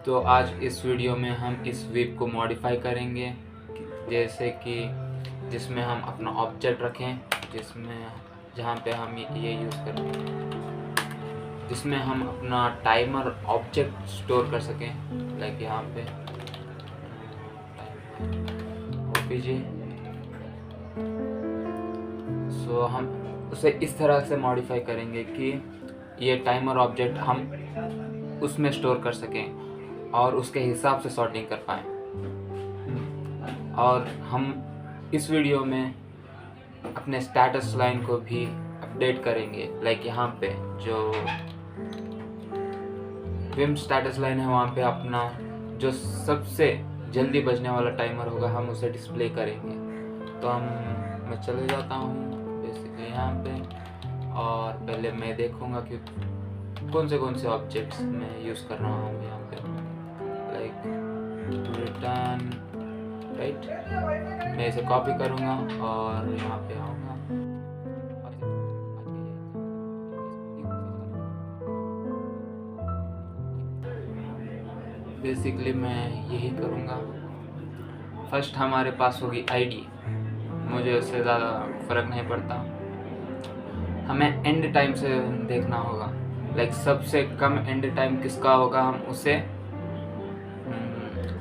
तो आज इस वीडियो में हम इस वेब को मॉडिफाई करेंगे, जैसे कि जिसमें हम अपना ऑब्जेक्ट रखें, जहाँ पे हम ये यूज़ करें, जिसमें हम अपना टाइमर ऑब्जेक्ट स्टोर कर सकें। लाइक यहाँ पे ओपीजे। सो हम उसे इस तरह से मॉडिफाई करेंगे कि ये टाइमर ऑब्जेक्ट हम उसमें स्टोर कर सकें और उसके हिसाब से सॉर्टिंग कर पाएँ। और हम इस वीडियो में अपने स्टेटस लाइन को भी अपडेट करेंगे। लाइक यहाँ पे जो विम स्टेटस लाइन है, वहाँ पे अपना जो सबसे जल्दी बजने वाला टाइमर होगा हम उसे डिस्प्ले करेंगे। तो मैं चले जाता हूँ बेसिकली यहाँ पे, और पहले मैं देखूँगा कि कौन से ऑब्जेक्ट्स मैं यूज़ कर रहा हूँ यहाँ पे। लाइक रिटर्न राइट, मैं इसे कॉपी करूँगा और यहाँ पे आऊँगा। बेसिकली मैं यही करूँगा। फर्स्ट हमारे पास होगी आईडी, मुझे उससे ज़्यादा फ़र्क नहीं पड़ता, हमें एंड टाइम से देखना होगा। लाइक सबसे कम एंड टाइम किसका होगा हम उसे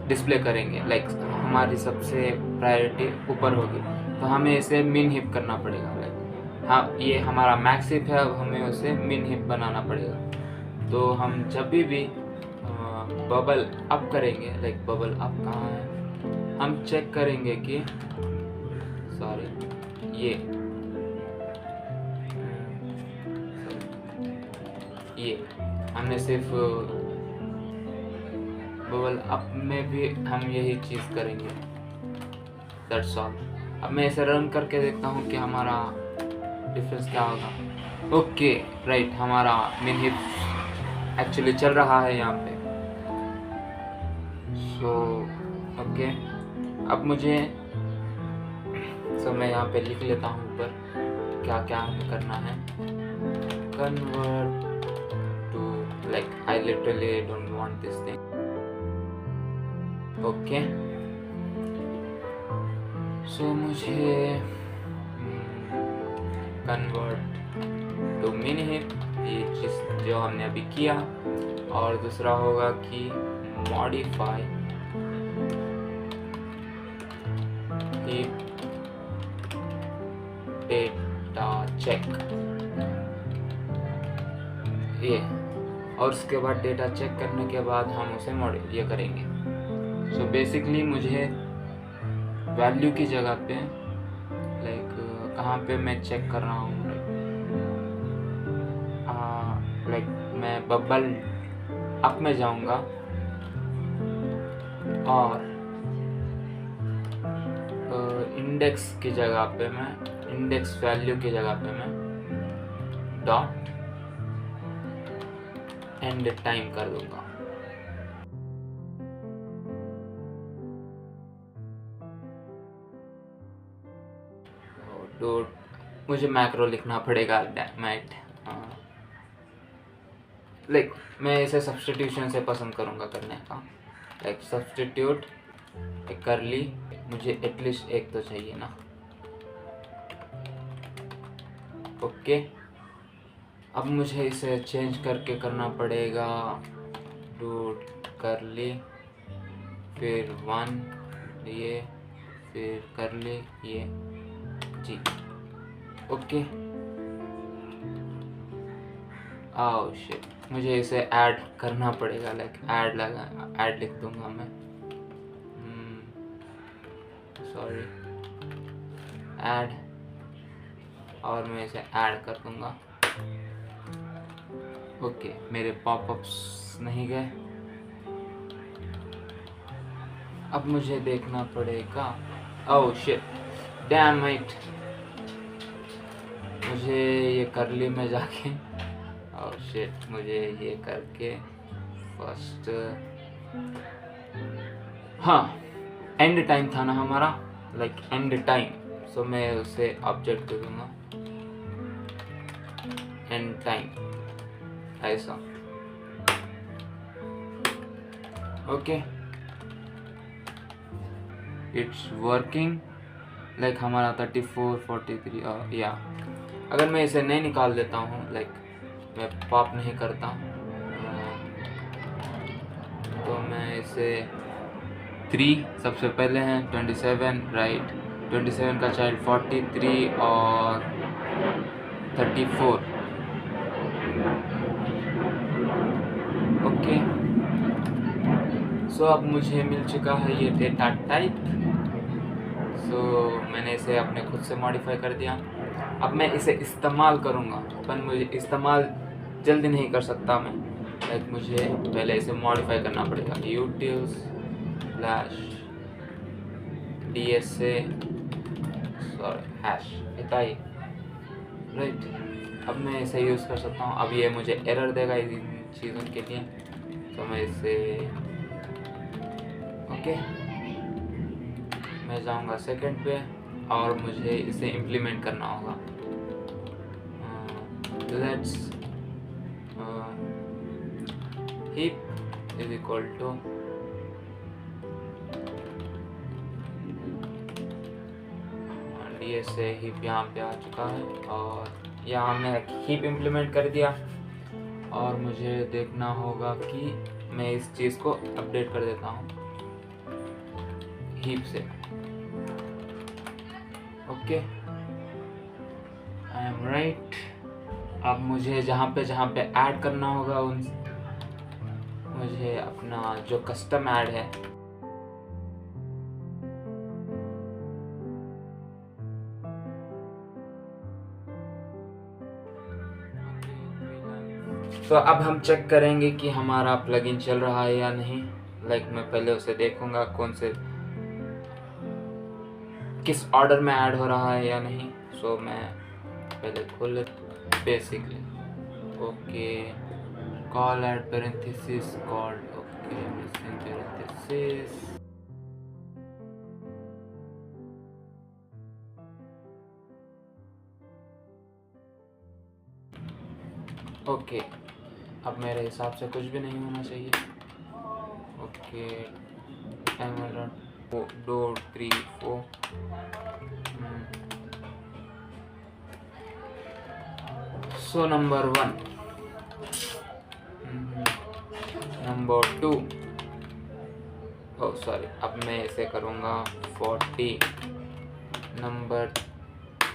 डिस्प्ले करेंगे। लाइक हमारी सबसे प्रायोरिटी ऊपर होगी, तो हमें इसे मिन हिप करना पड़ेगा। लाइक हाँ, ये हमारा मैक्स हिप है, अब हमें उसे मिन हिप बनाना पड़ेगा। तो हम जब भी बबल अप करेंगे, लाइक बबल अप कहाँ है, हम चेक करेंगे कि ये हमने सिर्फ बबल अप में भी हम यही चीज़ करेंगे। That's all. अब मैं इसे रन करके देखता हूँ कि हमारा डिफरेंस क्या होगा। ओके राइट, हमारा मिन हिप एक्चुअली चल रहा है यहाँ पे। सो ओके, अब मैं यहाँ पे लिख लेता हूँ ऊपर क्या क्या हमें करना है। Convert to, like I literally don't want this thing. Okay, so मुझे कन्वर्ट टू मिन हिप, ये चीज़ जो हमने अभी किया। और दूसरा होगा कि मॉडिफाई डेटा चेक, ये, और उसके बाद डेटा चेक करने के बाद हम उसे ये करेंगे। सो बेसिकली मुझे वैल्यू की जगह पे, लाइक कहाँ पे मैं चेक कर रहा हूँ, लाइक मैं बबल अप में जाऊँगा और इंडेक्स की जगह पे इंडेक्स वैल्यू की जगह पे मैं डॉट एंड टाइम कर दूंगा। मुझे मैक्रो लिखना पड़ेगा, डैमेट। लाइक मैं इसे सब्स्टिट्यूशन से पसंद करूँगा करने का। लाइक सब्स्टिट्यूट करली, मुझे एटलीस्ट एक तो चाहिए ना। ओके, अब मुझे इसे चेंज करके करना पड़ेगा। डॉट करली, फिर 1 ये, फिर करली ये जी। ओके, आओ शिट, मुझे इसे ऐड करना पड़ेगा। लाइक ऐड लिख दूंगा मैं, सॉरी, ऐड, और मैं इसे ऐड कर दूंगा। ओके, मेरे पॉपअप्स नहीं गए। अब मुझे देखना पड़ेगा। ओह शिट, डैम इट, मुझे ये करली में जाके, ओह शिट, मुझे ये करके फर्स्ट, हाँ, एंड टाइम था ना हमारा, लाइक एंड टाइम। सो मैं उसे ऑब्जेक्ट दे दूंगा एंड टाइम, ऐसा। ओके, इट्स वर्किंग लाइक हमारा 34 43 या अगर मैं इसे नहीं निकाल देता हूँ, लाइक मैं पॉप नहीं करता, तो मैं इसे 3 सबसे पहले हैं 27 राइट, 27 का चाइल्ड 43 और 34। ओके, सो अब मुझे मिल चुका है ये डेटा टाइप। सो मैंने इसे अपने खुद से मॉडिफाई कर दिया। अब मैं इसे इस्तेमाल करूँगा, पर मुझे इस्तेमाल जल्दी नहीं कर सकता मैं, लाइक मुझे पहले इसे मॉडिफाई करना पड़ेगा। utils /dsa hash इताई right. अब मैं इसे यूज़ कर सकता हूँ। अब ये मुझे एरर देगा इन चीज़ों के लिए, तो मैं इसे ओके मैं जाऊँगा सेकंड पे और मुझे इसे इम्प्लीमेंट करना होगा। Let's heap is equal to DSA heap यहाँ पे आ चुका है और यहाँ मैं heap इम्प्लीमेंट कर दिया। और मुझे देखना होगा कि मैं इस चीज़ को अपडेट कर देता हूँ हीप से। Okay, I am right. अब मुझे जहाँ पे ऐड करना होगा उन मुझे अपना जो कस्टम ऐड है तो अब हम चेक करेंगे कि हमारा प्लगइन चल रहा है या नहीं। लाइक मैं पहले उसे देखूंगा कौन से किस ऑर्डर में ऐड हो रहा है या नहीं। सो मैं पहले खोल basically okay call add parenthesis called okay missing parenthesis okay. अब मेरे हिसाब से कुछ भी नहीं होना चाहिए। Okay timer 2 3 4 so number 1 number 2 oh sorry, अब मैं इसे करूँगा 40 नंबर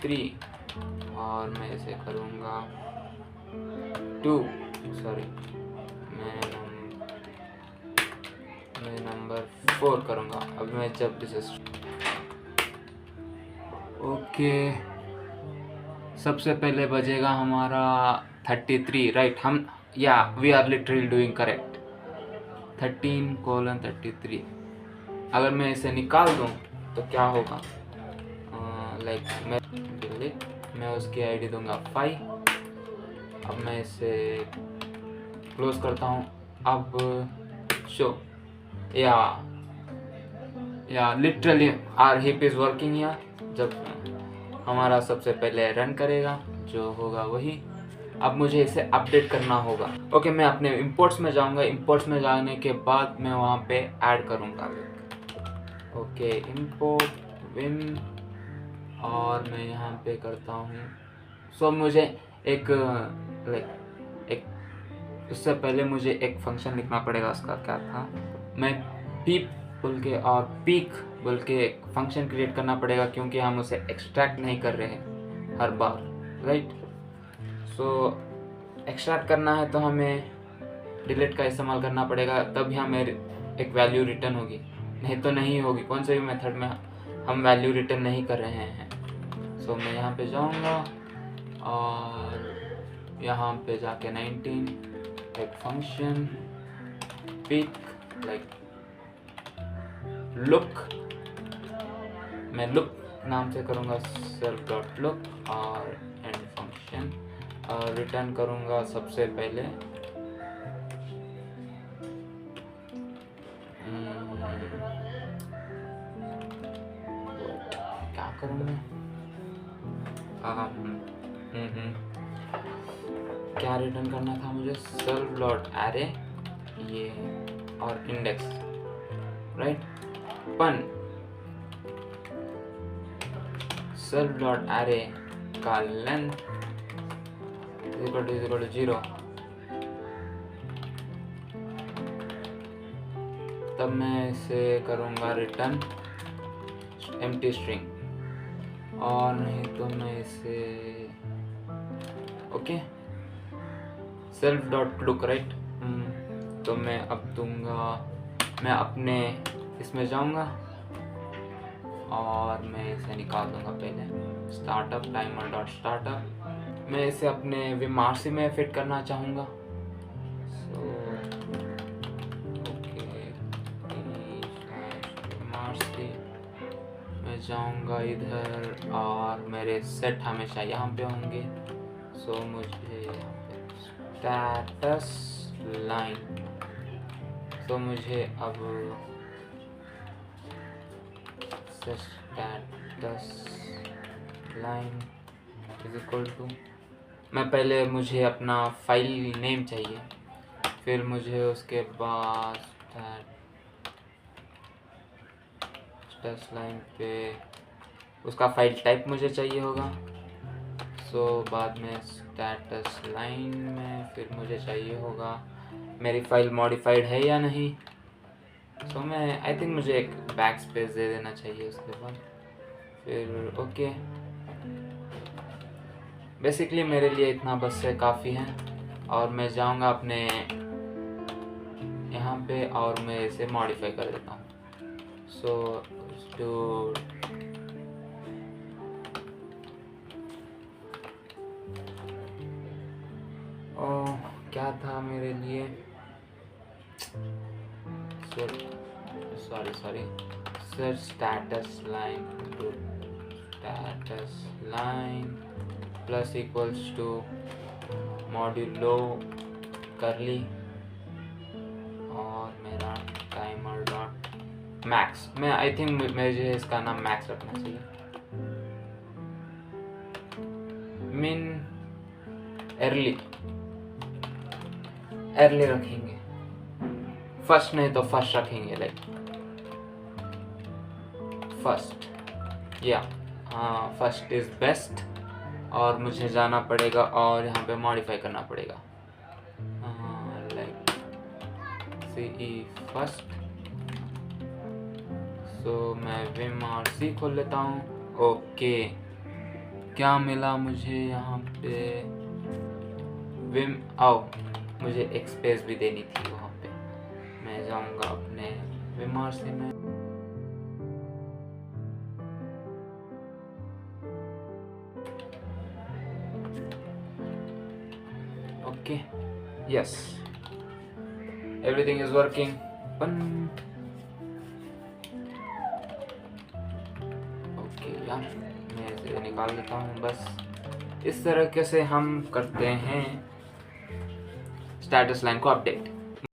3 और मैं इसे करूँगा 2 सॉरी मैं नंबर 4 करूँगा। अब मैं जब इसे ओके सबसे पहले बजेगा हमारा 33 राइट। हम या we are literally doing correct 13:33। अगर मैं इसे निकाल दूँ तो क्या होगा लाइक मैं उसकी आईडी दूंगा 5। अब मैं इसे क्लोज करता हूँ। अब शो या literally are heap is working या जब हमारा सबसे पहले रन करेगा जो होगा वही। अब मुझे इसे अपडेट करना होगा। ओके मैं अपने इंपोर्ट्स में जाऊंगा। इंपोर्ट्स में जाने के बाद मैं वहाँ पे ऐड करूँगा। ओके इंपोर्ट विम और मैं यहाँ पे करता हूँ। सो मुझे एक उससे पहले मुझे एक फंक्शन लिखना पड़ेगा। उसका क्या था, मैं पीप बोल के और पीक बोल के एक फंक्शन क्रिएट करना पड़ेगा क्योंकि हम उसे एक्सट्रैक्ट नहीं कर रहे हैं हर बार राइट। सो एक्सट्रैक्ट करना है तो हमें डिलीट का इस्तेमाल करना पड़ेगा, तभी हमें एक वैल्यू रिटर्न होगी, नहीं तो नहीं होगी। कौन से भी मेथड में हम वैल्यू रिटर्न नहीं कर रहे हैं। सो मैं यहाँ पे जाऊँगा और यहाँ पे जाके 19 एक फंक्शन पिक लाइक लुक, मैं लुक नाम से करूँगा सेल्फ डॉट लुक और एंड फंक्शन और रिटर्न करूँगा सबसे पहले क्या करूँ मैं क्या रिटर्न करना था मुझे, सेल्फ डॉट एरे ये और इंडेक्स राइट। पण सेल्फ डॉट एरे का लेंथ इक्वल टू 0, तब मैं इसे करूँगा रिटर्न एम्प्टी स्ट्रिंग, और नहीं तो मैं इसे okay self dot look, right. तो मैं अब दूंगा, मैं अपने इसमें जाऊंगा और मैं इसे निकाल दूंगा पहले स्टार्टअप टाइमर डॉट स्टार्टअप। मैं इसे अपने विमार्सी में फिट करना चाहूँगा। सो ओके विमार्सी मैं जाऊंगा इधर और मेरे सेट हमेशा यहाँ पे होंगे। सो मुझे स्टेटस लाइन, तो मुझे अब status line is equal to, मैं पहले मुझे अपना फाइल नेम चाहिए, फिर मुझे उसके बाद स्टेटस लाइन पे उसका फाइल टाइप मुझे चाहिए होगा। सो बाद में स्टेटस लाइन में फिर मुझे चाहिए होगा मेरी फाइल मॉडिफाइड है या नहीं। सो मैं आई थिंक मुझे एक बैक स्पेस दे देना चाहिए उसके बाद, फिर ओके। बेसिकली मेरे लिए इतना बस से काफ़ी है, और मैं जाऊंगा अपने यहाँ पे और मैं इसे मॉडिफाई कर देता हूँ। सो टू क्या था मेरे लिए, sorry set status line to status line plus equals to modulo करली और मेरा टाइमर डॉट मैक्स। मैं आई थिंक मुझे इसका नाम मैक्स रखना चाहिए। मिन अर्ली रखेंगे, फर्स्ट नहीं तो फर्स्ट रखेंगे, लाइक फर्स्ट या हाँ फर्स्ट इज बेस्ट। और मुझे जाना पड़ेगा और यहाँ पे मॉडिफाई करना पड़ेगा, लाइक CE फर्स्ट। सो मैं विम और सी खोल लेता हूँ। ओके क्या मिला मुझे यहाँ पे, विम आओ, मुझे एक स्पेस भी देनी थी वहाँ पे। मैं जाऊँगा अपने विमार्सी में, okay yes everything is working. Okay यार मैं इसे निकाल देता हूँ। बस इस तरीके से हम करते हैं स्टेटस लाइन को अपडेट।